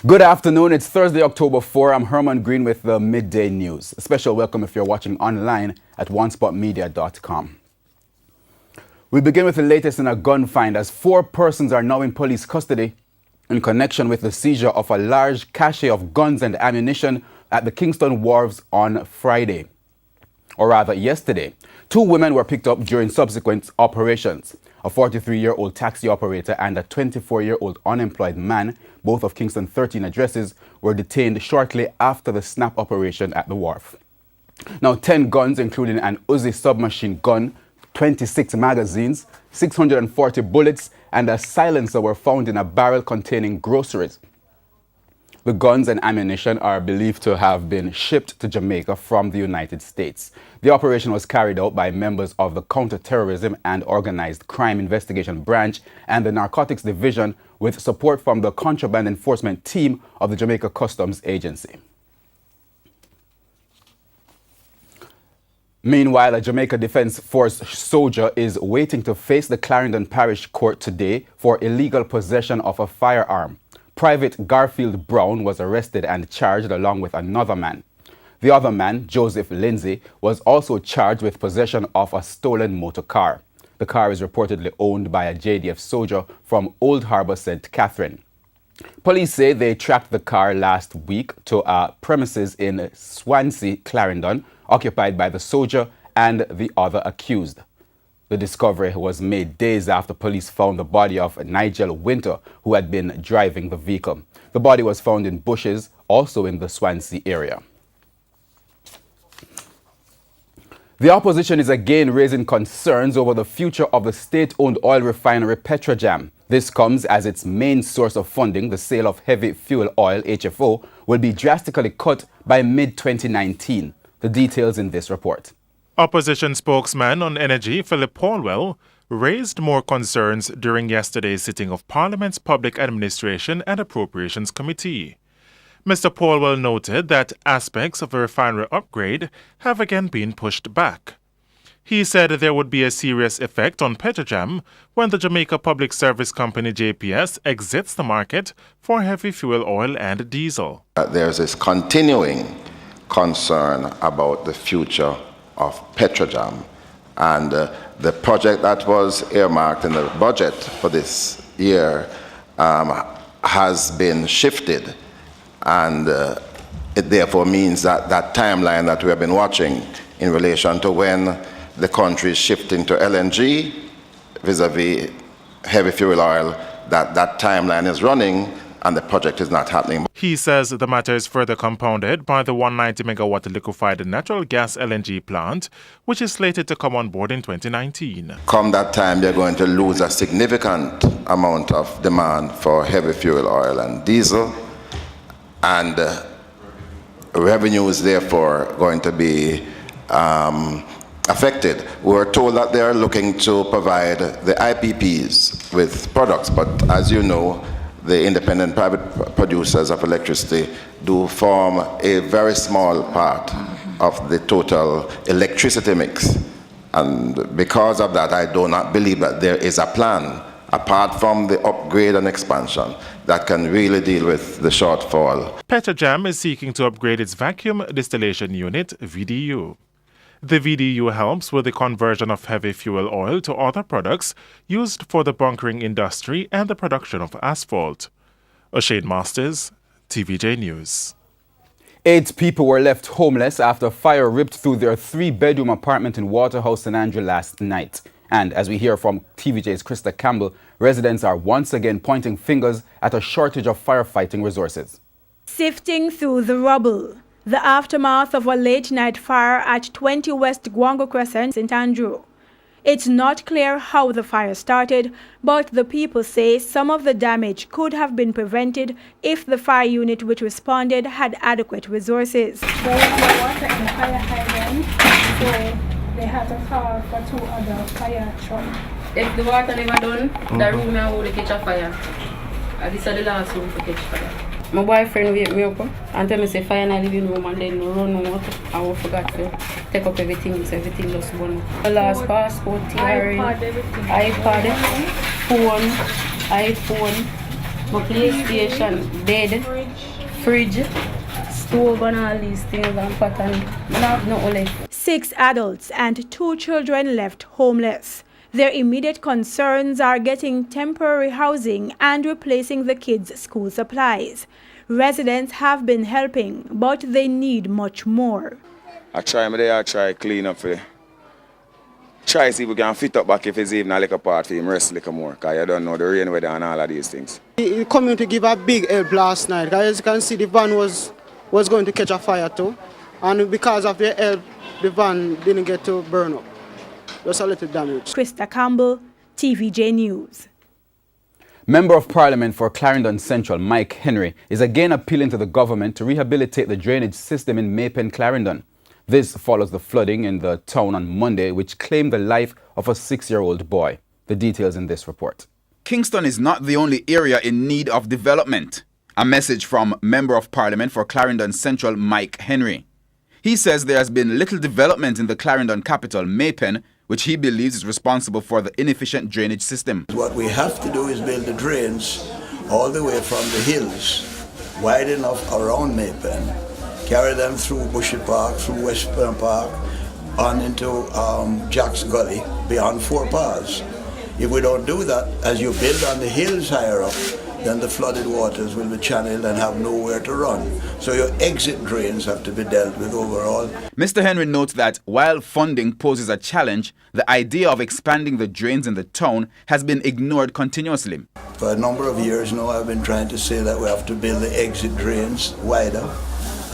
Good afternoon. It's Thursday, October 4. I'm Herman Green with the Midday News. A special welcome if you're watching online at onespotmedia.com. We begin with the latest in a gun find as 4 persons are now in police custody in connection with the seizure of a large cache of guns and ammunition at the Kingston wharves on Friday, or rather yesterday. 2 women were picked up during subsequent operations. A 43-year-old taxi operator and a 24-year-old unemployed man, both of Kingston 13 addresses, were detained shortly after the snap operation at the wharf. Now, 10 guns, including an Uzi submachine gun, 26 magazines, 640 bullets, and a silencer were found in a barrel containing groceries. The guns and ammunition are believed to have been shipped to Jamaica from the United States. The operation was carried out by members of the Counter-Terrorism and Organized Crime Investigation Branch and the Narcotics Division with support from the Contraband Enforcement Team of the Jamaica Customs Agency. Meanwhile, a Jamaica Defense Force soldier is waiting to face the Clarendon Parish Court today for illegal possession of a firearm. Private Garfield Brown was arrested and charged along with another man. The other man, Joseph Lindsay, was also charged with possession of a stolen motor car. The car is reportedly owned by a JDF soldier from Old Harbour, St. Catherine. Police say they tracked the car last week to a premises in Swansea, Clarendon, occupied by the soldier and the other accused. The discovery was made days after police found the body of Nigel Winter, who had been driving the vehicle. The body was found in bushes, also in the Swansea area. The opposition is again raising concerns over the future of the state-owned oil refinery Petrojam. This comes as its main source of funding, the sale of heavy fuel oil, HFO, will be drastically cut by mid-2019. The details in this report. Opposition spokesman on energy, Philip Paulwell, raised more concerns during yesterday's sitting of Parliament's Public Administration and Appropriations Committee. Mr. Paulwell noted that aspects of the refinery upgrade have again been pushed back. He said there would be a serious effect on Petrojam when the Jamaica Public Service Company JPS exits the market for heavy fuel oil and diesel. There's this continuing concern about the future of Petrojam, and the project that was earmarked in the budget for this year has been shifted, and it therefore means that that timeline that we have been watching in relation to when the country is shifting to LNG vis-a-vis heavy fuel oil, that timeline is running and the project is not happening. He says the matter is further compounded by the 190-megawatt liquefied natural gas LNG plant, which is slated to come on board in 2019. Come that time, you're going to lose a significant amount of demand for heavy fuel oil and diesel, and revenue is therefore going to be affected. We're told that they're looking to provide the IPPs with products, but as you know, the independent private producers of electricity do form a very small part of the total electricity mix. And because of that, I do not believe that there is a plan, apart from the upgrade and expansion, that can really deal with the shortfall. Petrojam is seeking to upgrade its vacuum distillation unit, VDU. The VDU helps with the conversion of heavy fuel oil to other products used for the bunkering industry and the production of asphalt. O'Shane Masters, TVJ News. 8 people were left homeless after fire ripped through their 3-bedroom apartment in Waterhouse, St. Andrew last night. And as we hear from TVJ's Krista Campbell, residents are once again pointing fingers at a shortage of firefighting resources. Sifting through the rubble. The aftermath of a late-night fire at 20 West Guango Crescent, St. Andrew. It's not clear how the fire started, but the people say some of the damage could have been prevented if the fire unit which responded had adequate resources. There was no water in the fire hydrant, so they had to call for 2 other fire trucks. If the water never done, the room now would catch a fire. And this is the last room to catch fire. My boyfriend wake me up and tell me say fire in the living room and then run out. I forgot to take up everything, so everything just burn. The last passport, TRA, iPad, phone, My PlayStation, bed, fridge, stove and all these things and pot and I have nothing left. 6 adults and 2 children left homeless. Their immediate concerns are getting temporary housing and replacing the kids' school supplies. Residents have been helping, but they need much more. I try clean up for try see if we can fit up back if it's even a little part for him rest a little more, because you don't know the rain weather and all of these things. The community give a big help last night. As you can see, the van was going to catch a fire too, and because of their help, the van didn't get to burn up. Just a little damage. Krista Campbell, TVJ News. Member of Parliament for Clarendon Central, Mike Henry, is again appealing to the government to rehabilitate the drainage system in Maypen, Clarendon. This follows the flooding in the town on Monday, which claimed the life of a 6-year-old boy. The details in this report. Kingston is not the only area in need of development. A message from Member of Parliament for Clarendon Central, Mike Henry. He says there has been little development in the Clarendon capital, Maypen, which he believes is responsible for the inefficient drainage system. What we have to do is build the drains all the way from the hills, wide enough around Maypen, carry them through Bushy Park, through Westburn Park, on into Jack's Gully, beyond 4 Paths. If we don't do that, as you build on the hills higher up, then the flooded waters will be channeled and have nowhere to run. So your exit drains have to be dealt with overall. Mr. Henry notes that while funding poses a challenge, the idea of expanding the drains in the town has been ignored continuously. For a number of years now, I've been trying to say that we have to build the exit drains wider.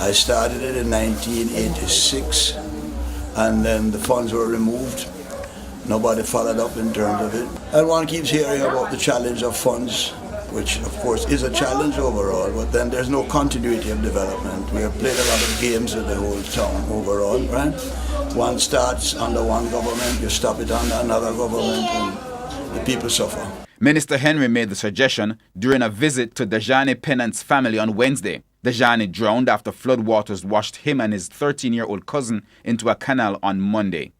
I started it in 1986, and then the funds were removed. Nobody followed up in terms of it. And one keeps hearing about the challenge of funds, which of course is a challenge overall, but then there's no continuity of development. We have played a lot of games with the whole town overall, right? One starts under one government, you stop it under another government, and the people suffer. Minister Henry made the suggestion during a visit to Dejani Pennant's family on Wednesday. Dejani drowned after floodwaters washed him and his 13-year-old cousin into a canal on Monday.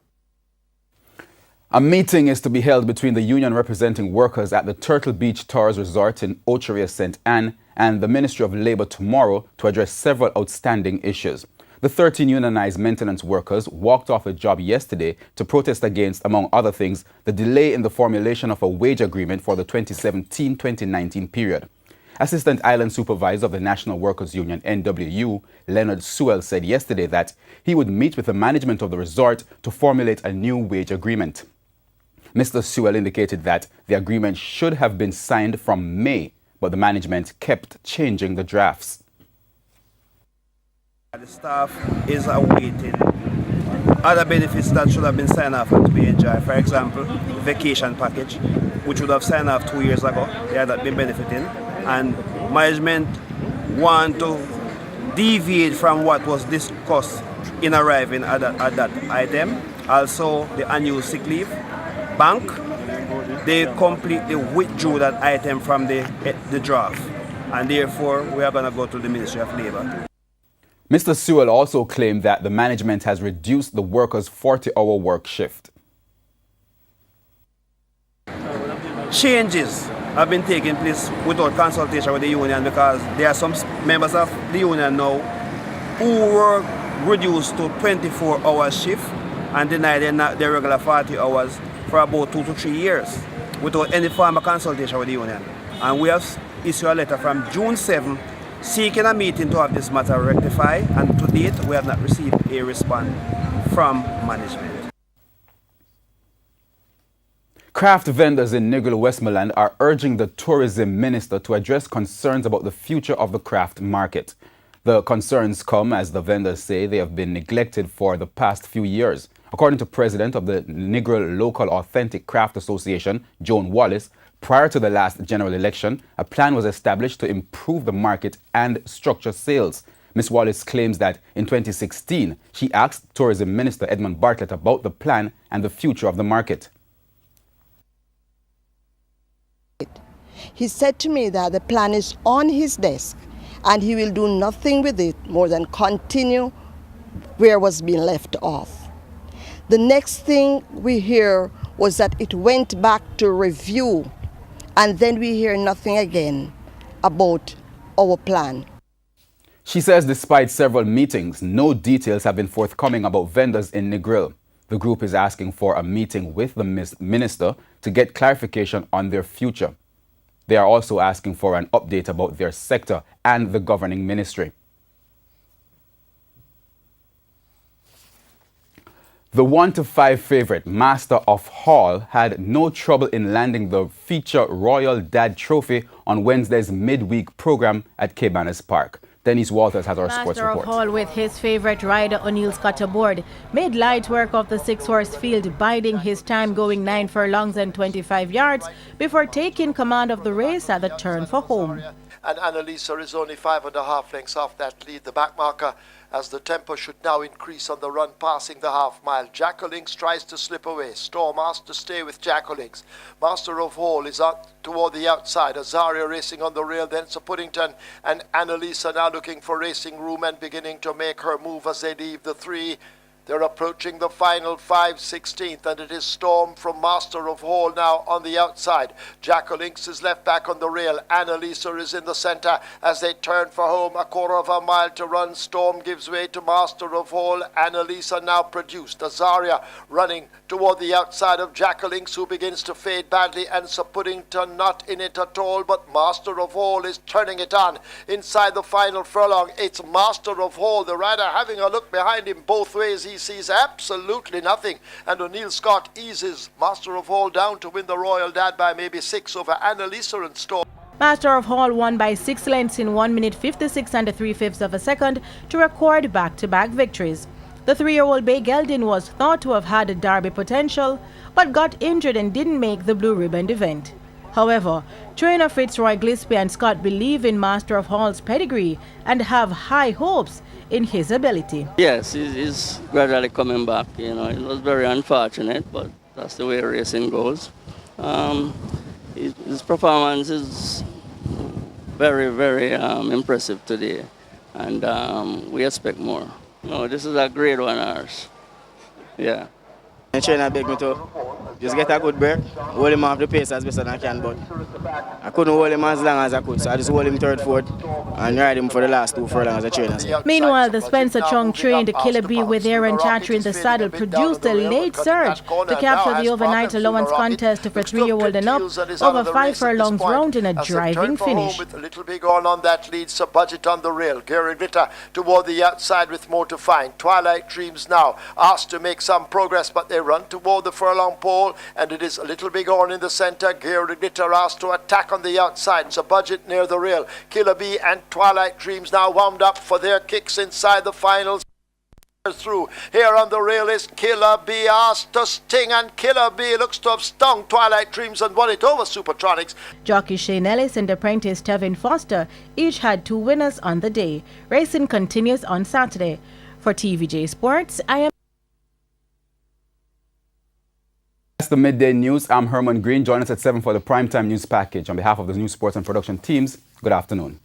A meeting is to be held between the union representing workers at the Turtle Beach Towers Resort in Ocheria, St. Anne and the Ministry of Labour tomorrow to address several outstanding issues. The 13 unionized maintenance workers walked off a job yesterday to protest against, among other things, the delay in the formulation of a wage agreement for the 2017-2019 period. Assistant Island Supervisor of the National Workers Union, NWU, Leonard Sewell, said yesterday that he would meet with the management of the resort to formulate a new wage agreement. Mr. Sewell indicated that the agreement should have been signed from May, but the management kept changing the drafts. The staff is awaiting other benefits that should have been signed off and to be enjoyed. For example, vacation package, which would have signed off 2 years ago. They had not been benefiting. And management want to deviate from what was discussed in arriving at that item. Also, the annual sick leave. Bank, they completely withdrew that item from the draft, and therefore we are going to go to the Ministry of Labour. Mr. Sewell also claimed that the management has reduced the workers' 40-hour work shift. Changes have been taking place without consultation with the union, because there are some members of the union now who were reduced to 24-hour shift and denied their regular 40 hours for about 2 to 3 years without any form of consultation with the union. And we have issued a letter from June 7 seeking a meeting to have this matter rectified, and to date we have not received a response from management. Craft vendors in Nigel Westmoreland are urging the tourism minister to address concerns about the future of the craft market. The concerns come as the vendors say they have been neglected for the past few years. According to President of the Negro Local Authentic Craft Association, Joan Wallace, prior to the last general election, a plan was established to improve the market and structure sales. Ms. Wallace claims that in 2016, she asked Tourism Minister Edmund Bartlett about the plan and the future of the market. He said to me that the plan is on his desk and he will do nothing with it more than continue where it was being left off. The next thing we hear was that it went back to review, and then we hear nothing again. about our plan. She says despite several meetings, no details have been forthcoming about vendors in Negril. The group is asking for a meeting with the minister to get clarification on their future. They are also asking for an update about their sector and the governing ministry. The 1-5 favorite, Master of Hall, had no trouble in landing the feature Royal Dad Trophy on Wednesday's midweek program at Cabanas Park. Denise Walters has our sports report. Master of Hall, with his favorite rider O'Neill Scott aboard, made light work of the 6-horse field, biding his time, going 9 furlongs and 25 yards before taking command of the race at the turn for home. And Annalisa is only 5.5 lengths off that lead. The back marker, as the tempo should now increase on the run, passing the half-mile. Jackolinks tries to slip away. Storm asked to stay with Jackolinks. Master of Hall is out toward the outside. Azaria racing on the rail, then Sir Puddington and Annalisa now looking for racing room and beginning to make her move as they leave the 3. They're approaching the final 5/16th, and it is Storm from Master of Hall now on the outside. Jackolinks is left back on the rail. Annalisa is in the centre as they turn for home. A quarter of a mile to run. Storm gives way to Master of Hall. Annalisa now produced. Azaria running toward the outside of Jackolinks, who begins to fade badly, and Sir Puddington not in it at all, but Master of Hall is turning it on. Inside the final furlong, it's Master of Hall, the rider having a look behind him both ways. He sees absolutely nothing, and O'Neill Scott eases Master of Hall down to win the Royal Dad by maybe 6 over Annalisa and Storm. Master of Hall won by 6 lengths in 1 minute 56 and 3/5 of a second to record back-to-back victories. The 3-year-old Bay Gelding was thought to have had a Derby potential, but got injured and didn't make the Blue Ribbon event. However, trainer Fitzroy Gillespie and Scott believe in Master of Hall's pedigree and have high hopes in his ability. Yes, he's gradually coming back. You know, it was very unfortunate, but that's the way racing goes. His performance is very, very impressive today, and we expect more. No, this is a great one, ours. Yeah. The trainer begged me to just get a good break, hold him off the pace as best as I can, but I couldn't hold him as long as I could, so I just hold him third, fourth, and ride him for the last 2 furlongs as a trainer. Meanwhile, the Spencer Chung trained Killer Bee with Aaron Chatry in the saddle produced a late surge to capture the overnight allowance contest for 3-year-old and up over 5 furlongs round in a driving finish. With a little big on that lead, Sir Budget on the rail. Gary Glitter toward the outside with more to find. Twilight Dreams now asked to make some progress, but they run toward the furlong pole, and it is a little big on in the centre. Gary Glitter asked to attack on the outside. Sir Budget near the rail. Killer Bee and Twilight Dreams now wound up for their kicks inside the finals. Through here on the rail is Killer Bee asked to sting, and Killer Bee looks to have stung Twilight Dreams and won it over Supertronics. Jockey Shane Ellis and apprentice Tevin Foster each had 2 winners on the day. Racing continues on Saturday. For TVJ Sports, I am. That's the midday news. I'm Herman Green. Join us at 7 for the primetime news package. On behalf of the news sports and production teams, good afternoon.